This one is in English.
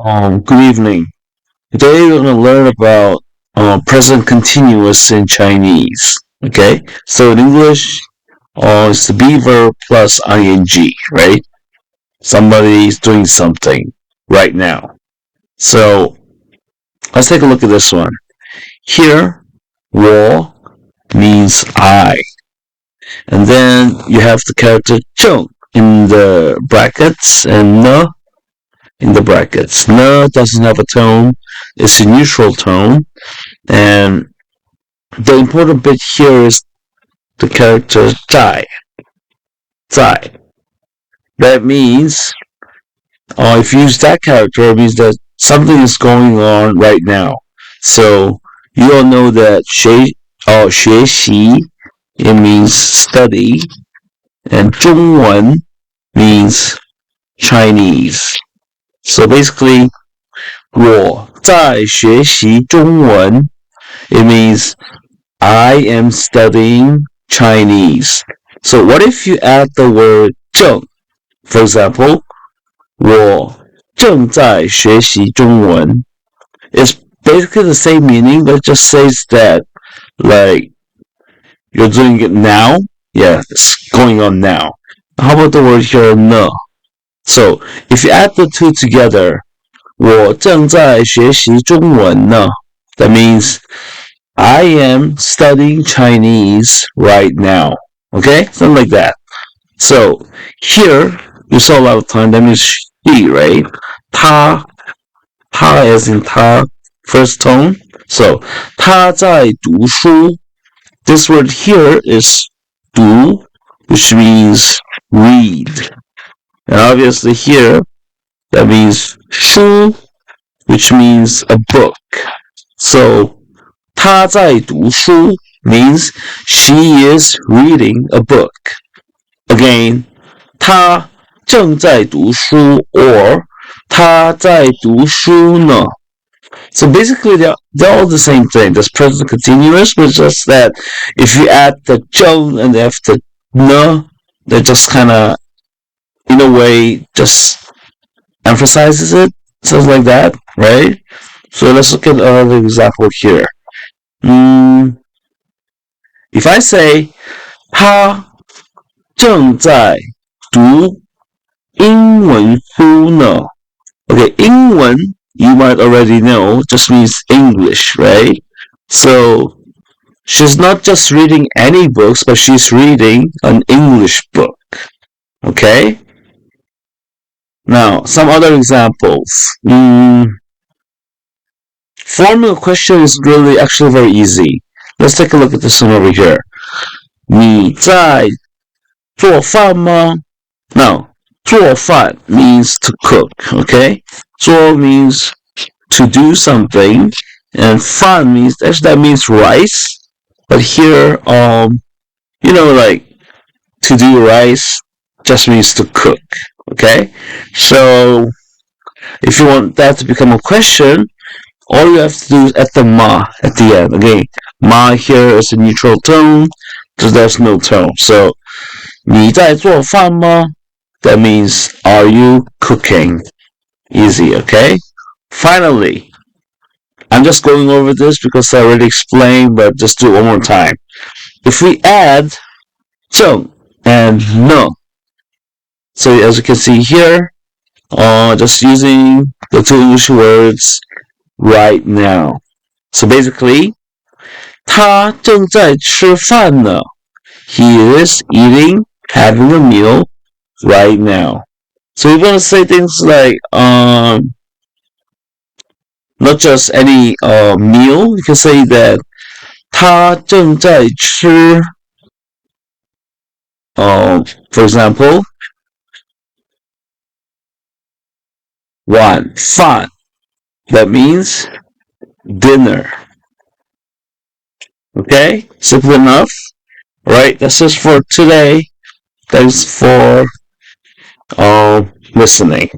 Good evening. Today we're going to learn about present continuous in Chinese. Okay, so in English, it's the be verb plus ing, right? Somebody's doing something right now. So let's take a look at this one. Here, 我 means I, and then you have the character 正 in the brackets and 呢 in the brackets. 呢 doesn't have a tone; it's a neutral tone. And the important bit here is the character 在. That means, if you use that character, it means that something is going on right now. So you all know that 学习 it means study, and 中文 means Chinese. So basically, 我在学习中文 it means I am studying Chinese. So what if you add the word 正? For example, 我正在学习中文. It's basically the same meaning, but it just says that like you're doing it now. Yeah, it's going on now. How about the word here 呢? So if you add the two together, 我正在学习中文呢. That means I am studying Chinese right now. Okay? Something like that. So here, you saw a lot of time, that means she, right? 她 as in 她 first tone. So 她在读书. This word here is 读, which means read. And obviously here, that means 书, which means a book. So 她在读书 means she is reading a book. Again, 她正在读书 or 她在读书呢. So basically, they're all the same thing. There's present continuous, but just that if you add the 正 and after 呢, they just kind of, in a way, just emphasizes it. Something like that, right? So let's look at another example here. If I say 他正在读英文书呢. Okay, 英文 you might already know just means English, right? So she's not just reading any books, but she's reading an English book. Okay? Now, some other examples. Forming a question is really actually very easy. Let's take a look at this one over here. 你在做饭吗? Now, 做饭 means to cook, okay? 做 means to do something, and 饭 means, actually that means rice. But here, like, to do rice just means to cook, okay? So, if you want that to become a question, all you have to do is add the ma at the end. Again, ma here is a neutral tone because there's no tone. So, 你在做饭吗? That means, are you cooking? Easy, okay? Finally, I'm just going over this because I already explained, but just do it one more time. If we add 正 and 呢, so as you can see here, just using the two English words right now. So basically, 他正在吃饭呢. He is eating, having a meal right now. So you're gonna say things like, not just any meal. You can say that 他正在吃, for example, 晚饭. That means dinner. Okay, simple enough. Alright, that's just for today. Thanks for listening.